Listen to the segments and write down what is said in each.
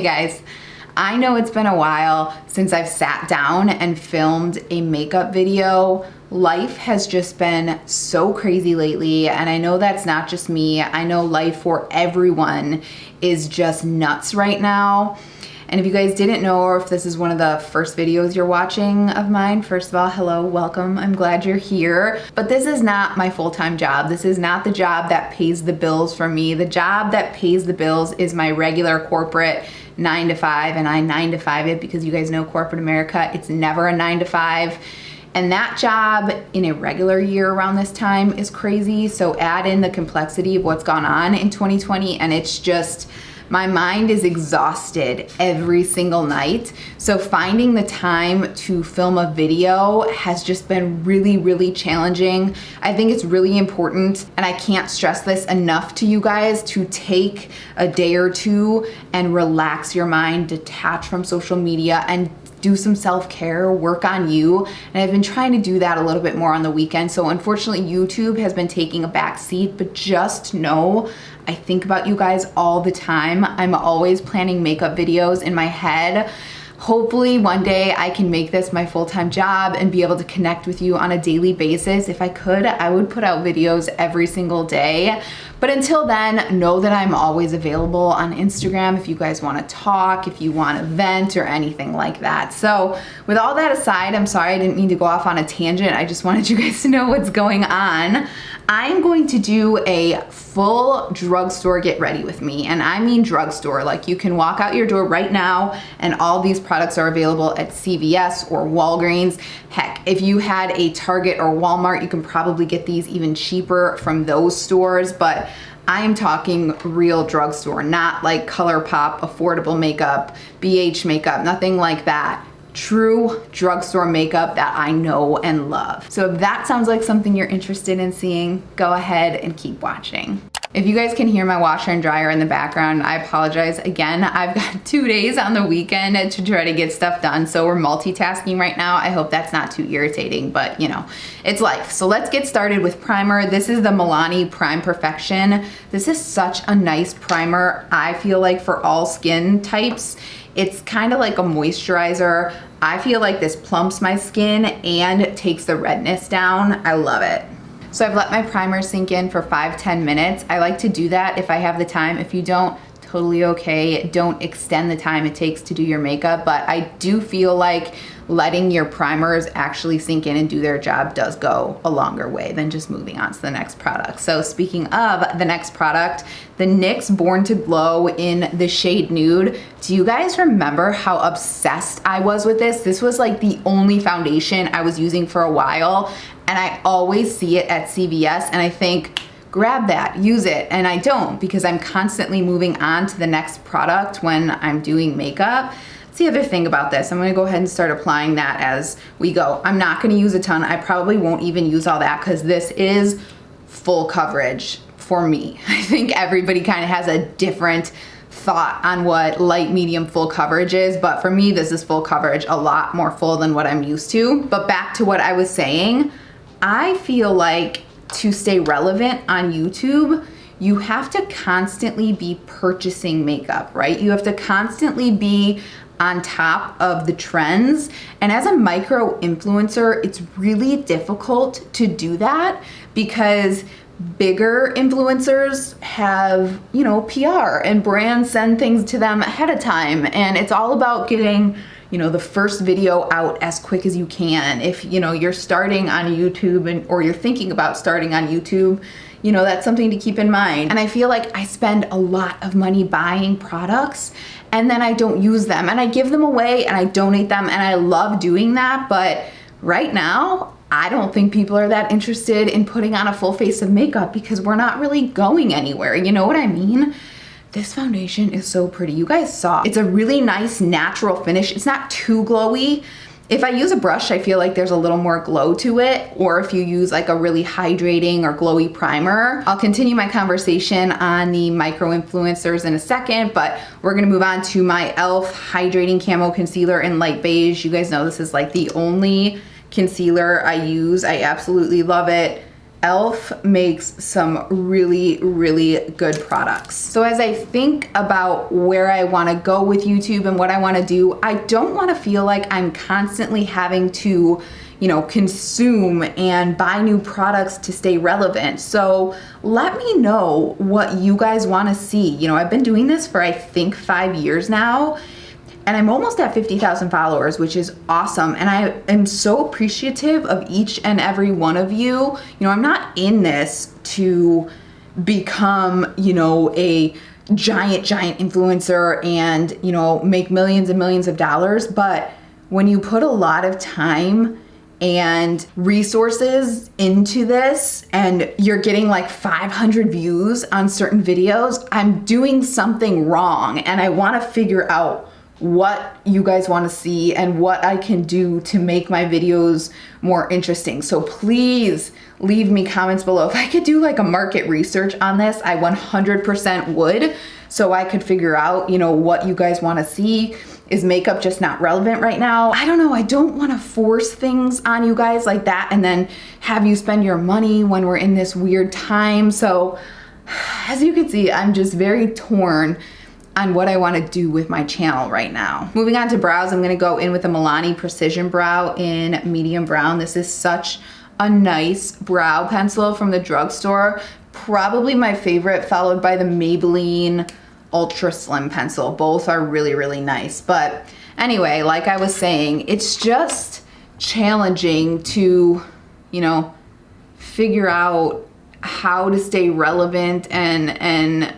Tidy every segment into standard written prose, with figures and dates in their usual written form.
guys, I know it's been a while since I've sat down and filmed a makeup video. Life has just been so crazy lately, and I know that's not just me. I know life for everyone is just nuts right now. And if you guys didn't know, or if this is one of the first videos you're watching of mine, first of all, hello, welcome, I'm glad you're here. But this is not my full-time job. This is not the job that pays the bills for me. The job that pays the bills is my regular corporate 9 to 5, and I 9 to 5 it because you guys know corporate America, it's never a 9 to 5. And that job in a regular year around this time is crazy. So add in the complexity of what's gone on in 2020, and it's just, my mind is exhausted every single night. So finding the time to film a video has just been really, really challenging. I think it's really important, and I can't stress this enough to you guys, to take a day or two and relax your mind, detach from social media, and do some self-care, work on you. And I've been trying to do that a little bit more on the weekend. So unfortunately, YouTube has been taking a back seat, but just know I think about you guys all the time. I'm always planning makeup videos in my head. Hopefully one day I can make this my full-time job and be able to connect with you on a daily basis. If I could, I would put out videos every single day. But until then, know that I'm always available on Instagram if you guys want to talk, if you want to vent or anything like that. So with all that aside, I'm sorry I didn't mean to go off on a tangent. I just wanted you guys to know what's going on. I'm going to do a full drugstore get ready with me, and I mean drugstore. Like, you can walk out your door right now and all these products are available at CVS or Walgreens. Heck, if you had a Target or Walmart, you can probably get these even cheaper from those stores, but I'm talking real drugstore, not like ColourPop, affordable makeup, BH makeup, nothing like that. True drugstore makeup that I know and love. So if that sounds like something you're interested in seeing, go ahead and keep watching. If you guys can hear my washer and dryer in the background, I apologize. Again, I've got 2 days on the weekend to try to get stuff done, so we're multitasking right now. I hope that's not too irritating, but you know, it's life. So let's get started with primer. This is the Milani Prime Perfection. This is such a nice primer, I feel like, for all skin types. It's kind of like a moisturizer. I feel like this plumps my skin and takes the redness down. I love it. So I've let my primer sink in for 5-10 minutes. I like to do that if I have the time. If you don't, totally okay. Don't extend the time it takes to do your makeup, but I do feel like letting your primers actually sink in and do their job does go a longer way than just moving on to the next product. So speaking of the next product, the NYX Born to Glow in the shade Nude. Do you guys remember how obsessed I was with this? This was like the only foundation I was using for a while, and I always see it at CVS and I think, grab that, use it, and I don't, because I'm constantly moving on to the next product when I'm doing makeup. That's the other thing about this. I'm gonna go ahead and start applying that as we go. I'm not gonna use a ton. I probably won't even use all that because this is full coverage for me. I think everybody kind of has a different thought on what light, medium, full coverage is, but for me, this is full coverage, a lot more full than what I'm used to. But back to what I was saying, I feel like to stay relevant on YouTube, you have to constantly be purchasing makeup, right? You have to constantly be on top of the trends. And as a micro influencer, it's really difficult to do that because bigger influencers have, you know, PR and brands send things to them ahead of time. And it's all about getting, you know, the first video out as quick as you can. If, you know, you're starting on YouTube or you're thinking about starting on YouTube, you know, that's something to keep in mind. And I feel like I spend a lot of money buying products and then I don't use them and I give them away and I donate them, and I love doing that. But right now, I don't think people are that interested in putting on a full face of makeup because we're not really going anywhere. You know what I mean? This foundation is so pretty. You guys saw. It's a really nice natural finish. It's not too glowy. If I use a brush, I feel like there's a little more glow to it, or if you use like a really hydrating or glowy primer. I'll continue my conversation on the micro influencers in a second, but we're gonna move on to my e.l.f. Hydrating Camo Concealer in light beige. You guys know this is like the only concealer I use. I absolutely love it. e.l.f. makes some really, really good products. So as I think about where I want to go with YouTube and what I want to do, I don't want to feel like I'm constantly having to, you know, consume and buy new products to stay relevant. So let me know what you guys want to see. You know, I've been doing this for I think 5 years now, and I'm almost at 50,000 followers, which is awesome. And I am so appreciative of each and every one of you. You know, I'm not in this to become, you know, a giant influencer and, you know, make millions and millions of dollars. But when you put a lot of time and resources into this and you're getting like 500 views on certain videos, I'm doing something wrong, and I want to figure out what you guys want to see and what I can do to make my videos more interesting. So please leave me comments below. If I could do like a market research on this, I 100% would, so I could figure out, you know, what you guys want to see. Is makeup just not relevant right now? I don't know. I don't want to force things on you guys like that and then have you spend your money when we're in this weird time. So as you can see, I'm just very torn on what I want to do with my channel right now. Moving on to brows, I'm going to go in with a Milani Precision Brow in medium brown. This is such a nice brow pencil from the drugstore. Probably my favorite, followed by the Maybelline Ultra Slim pencil. Both are really, really nice. But anyway, like I was saying, it's just challenging to, you know, figure out how to stay relevant and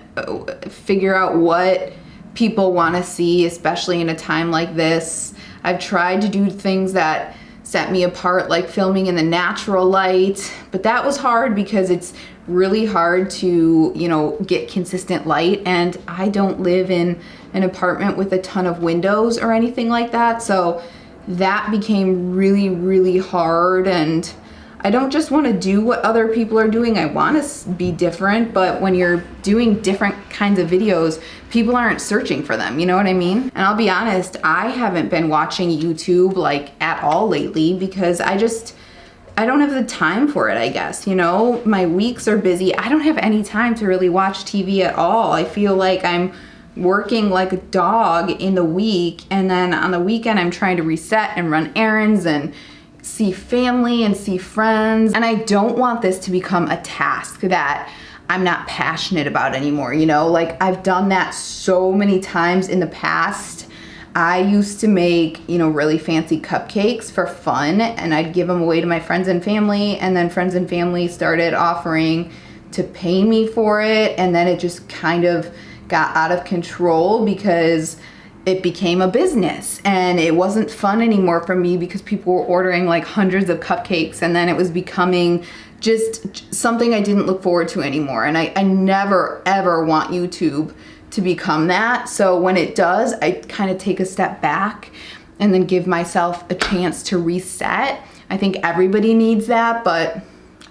figure out what people want to see, especially in a time like this. I've tried to do things that set me apart, like filming in the natural light, but that was hard because it's really hard to, you know, get consistent light, and I don't live in an apartment with a ton of windows or anything like that, so that became really, really hard. And I don't just want to do what other people are doing. I want to be different, but when you're doing different kinds of videos, people aren't searching for them, you know what I mean? And I'll be honest, I haven't been watching YouTube like at all lately because I don't have the time for it, I guess. You know, my weeks are busy. I don't have any time to really watch TV at all. I feel like I'm working like a dog in the week, and then on the weekend I'm trying to reset and run errands and see family and see friends. And I don't want this to become a task that I'm not passionate about anymore, you know? Like, I've done that so many times in the past. I used to make, you know, really fancy cupcakes for fun, and I'd give them away to my friends and family, and then friends and family started offering to pay me for it, and then it just kind of got out of control because it became a business, and it wasn't fun anymore for me because people were ordering like hundreds of cupcakes, and then it was becoming just something I didn't look forward to anymore. And I never ever want YouTube to become that. So when it does, I kind of take a step back and then give myself a chance to reset. I think everybody needs that, but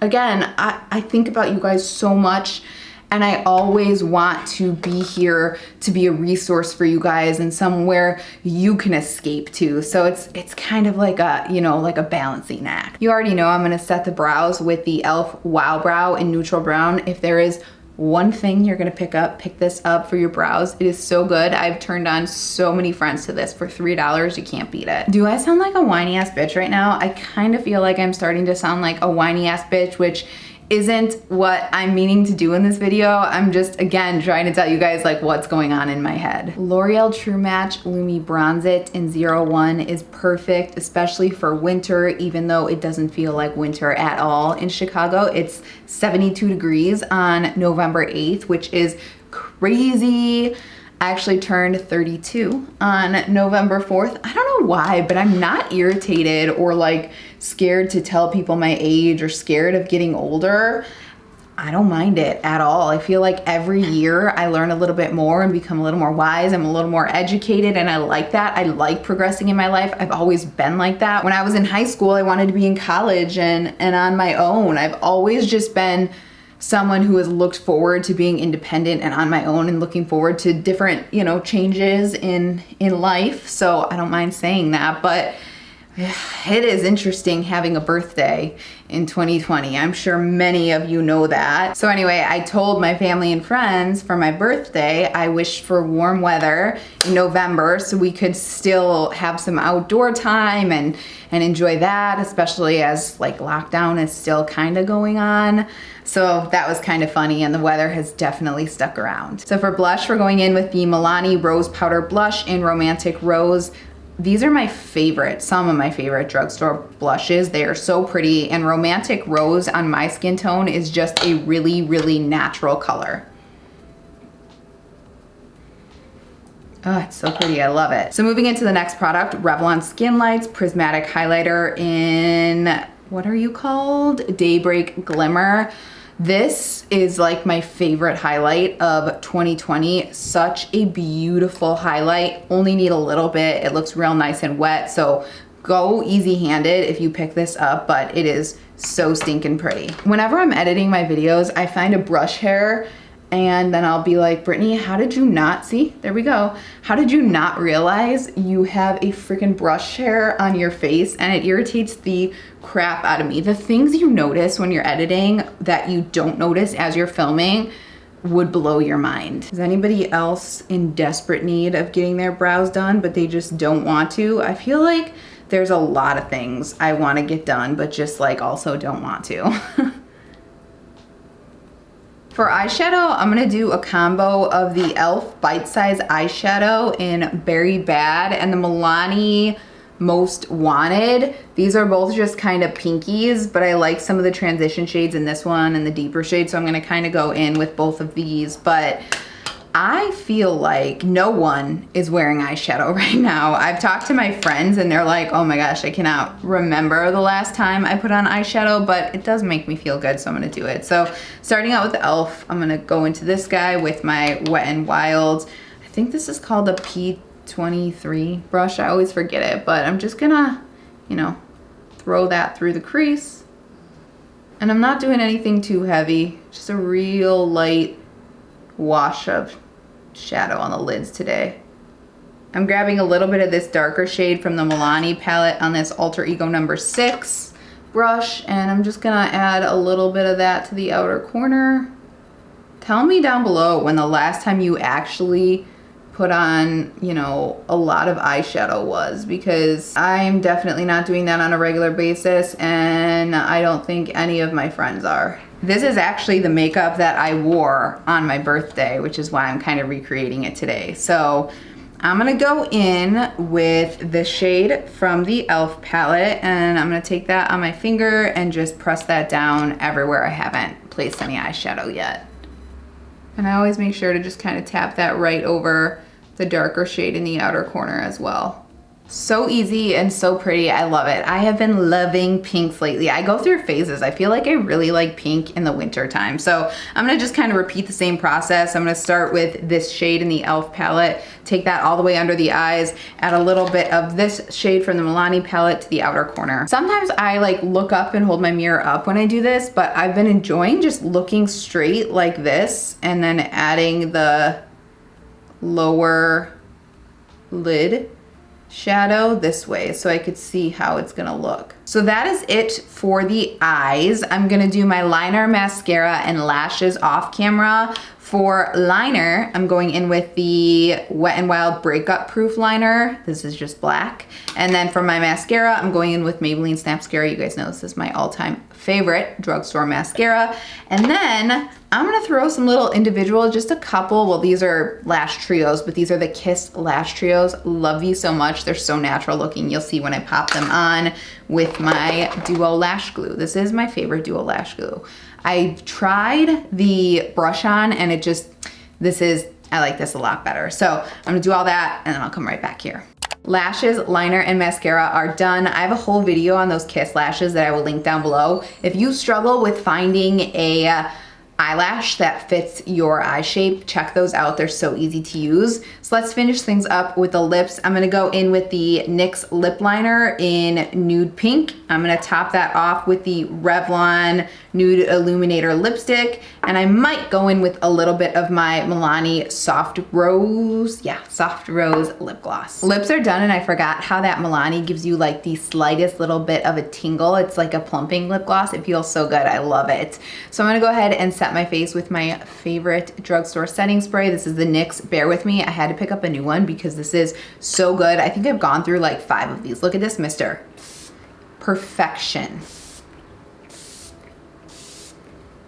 again, I think about you guys so much, and I always want to be here to be a resource for you guys and somewhere you can escape to. So it's kind of like a, you know, like a balancing act. You already know I'm gonna set the brows with the e.l.f. Wow Brow in neutral brown. If there is one thing you're gonna pick this up for your brows. It is so good. I've turned on so many friends to this for $3. You can't beat it. Do I sound like a whiny ass bitch right now? I kind of feel like I'm starting to sound like a whiny ass bitch, which isn't what I'm meaning to do in this video. I'm just, again, trying to tell you guys like what's going on in my head. L'Oreal True Match Lumi Bronze It in 01 is perfect, especially for winter, even though it doesn't feel like winter at all in Chicago. It's 72 degrees on November 8th, which is crazy. I actually turned 32 on November 4th. I don't know why, but I'm not irritated or like scared to tell people my age or scared of getting older. I don't mind it at all. I feel like every year I learn a little bit more and become a little more wise. I'm a little more educated, and I like that. I like progressing in my life. I've always been like that. When I was in high school, I wanted to be in college and on my own. I've always just been someone who has looked forward to being independent and on my own and looking forward to different, you know, changes in life. So I don't mind saying that, but It is interesting having a birthday in 2020. I'm sure many of you know that. So anyway, I told my family and friends for my birthday, I wished for warm weather in November so we could still have some outdoor time and enjoy that, especially as like lockdown is still kind of going on. So that was kind of funny, and the weather has definitely stuck around. So for blush, we're going in with the Milani Rose Powder Blush in Romantic Rose. These are my favorite, some of my favorite drugstore blushes. They are so pretty, and Romantic Rose on my skin tone is just a really, really natural color. Oh, it's so pretty, I love it. So moving into the next product, Revlon Skin Lights Prismatic Highlighter in, what are you called? Daybreak Glimmer. This is like my favorite highlight of 2020. Such a beautiful highlight. Only need a little bit. It looks real nice and wet. So go easy-handed if you pick this up, but it is so stinking pretty. Whenever I'm editing my videos, I find a brush hair and then I'll be like, Brittany, how did you not see? There we go. How did you not realize you have a freaking brush hair on your face? And it irritates the crap out of me. The things you notice when you're editing that you don't notice as you're filming would blow your mind. Is anybody else in desperate need of getting their brows done, but they just don't want to? I feel like there's a lot of things I want to get done, but just like also don't want to. For eyeshadow, I'm gonna do a combo of the e.l.f. Bite Size Eyeshadow in Berry Bad and the Milani Most Wanted. These are both just kind of pinkies, but I like some of the transition shades in this one and the deeper shade, so I'm gonna kind of go in with both of these. But I feel like no one is wearing eyeshadow right now. I've talked to my friends and they're like, oh my gosh, I cannot remember the last time I put on eyeshadow, but it does make me feel good, so I'm gonna do it. So starting out with the e.l.f., I'm gonna go into this guy with my Wet n Wild. I think this is called a P23 brush. I always forget it, but I'm just gonna, you know, throw that through the crease. And I'm not doing anything too heavy, just a real light wash of shadow on the lids today. I'm grabbing a little bit of this darker shade from the Milani palette on this Alter Ego number 6 brush, and I'm just gonna add a little bit of that to the outer corner. Tell me down below when the last time you actually put on, you know, a lot of eyeshadow was, because I'm definitely not doing that on a regular basis, and I don't think any of my friends are. This is actually the makeup that I wore on my birthday, which is why I'm kind of recreating it today. So I'm gonna go in with the shade from the e.l.f. palette, and I'm gonna take that on my finger and just press that down everywhere I haven't placed any eyeshadow yet. And I always make sure to just kind of tap that right over the darker shade in the outer corner as well. So easy and so pretty. I love it. I have been loving pinks lately. I go through phases. I feel like I really like pink in the winter time. So I'm gonna just kind of repeat the same process. I'm gonna start with this shade in the e.l.f. palette, take that all the way under the eyes, add a little bit of this shade from the Milani palette to the outer corner. Sometimes I like look up and hold my mirror up when I do this, but I've been enjoying just looking straight like this and then adding the lower lid shadow this way so I could see how it's gonna look. So that is it for the eyes. I'm gonna do my liner, mascara, and lashes off camera. For liner, I'm going in with the Wet n Wild Breakup Proof Liner. This is just black. And then for my mascara, I'm going in with Maybelline Snapscara. You guys know this is my all-time favorite drugstore mascara. And then I'm gonna throw some little individual, just a couple, well, these are lash trios, but these are the Kiss lash trios. Love these so much. They're so natural looking. You'll see when I pop them on with my Duo Lash Glue. This is my favorite Duo Lash Glue. I tried the brush on and it just, I like this a lot better. So I'm gonna do all that and then I'll come right back here. Lashes, liner, and mascara are done. I have a whole video on those Kiss lashes that I will link down below. If you struggle with finding a eyelash that fits your eye shape. Check those out, they're so easy to use. So let's finish things up with the lips. I'm gonna go in with the NYX lip liner in Nude Pink. I'm gonna top that off with the Revlon Nude Illuminator lipstick, and I might go in with a little bit of my Milani Soft Rose, Soft Rose lip gloss. Lips are done, and I forgot how that Milani gives you like the slightest little bit of a tingle. It's like a plumping lip gloss. It feels so good, I love it. So I'm gonna go ahead and set my face with my favorite drugstore setting spray. This is the NYX Bear With Me. I had to pick up a new one because this is so good. I think I've gone through like 5 of these. Look at this mister. Perfection.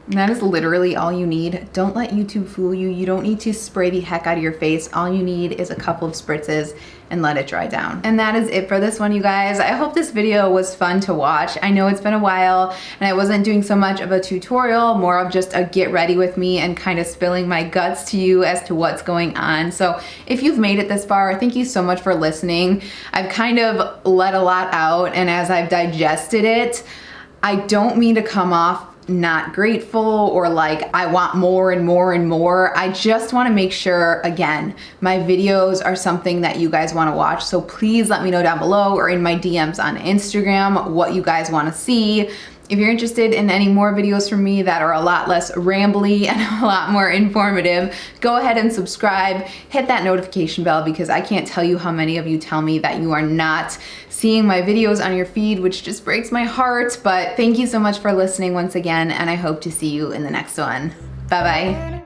And that is literally all you need. Don't let YouTube fool you. You don't need to spray the heck out of your face. All you need is a couple of spritzes and let it dry down. And that is it for this one, you guys. I hope this video was fun to watch. I know it's been a while and I wasn't doing so much of a tutorial, more of just a get ready with me and kind of spilling my guts to you as to what's going on. So if you've made it this far, thank you so much for listening. I've kind of let a lot out, and as I've digested it, I don't mean to come off not grateful or like I want more and more and more. I just want to make sure, again, my videos are something that you guys want to watch. So please let me know down below or in my DMs on Instagram what you guys want to see. If you're interested in any more videos from me that are a lot less rambly and a lot more informative, go ahead and subscribe, hit that notification bell, because I can't tell you how many of you tell me that you are not seeing my videos on your feed, which just breaks my heart. But thank you so much for listening once again, and I hope to see you in the next one. Bye-bye.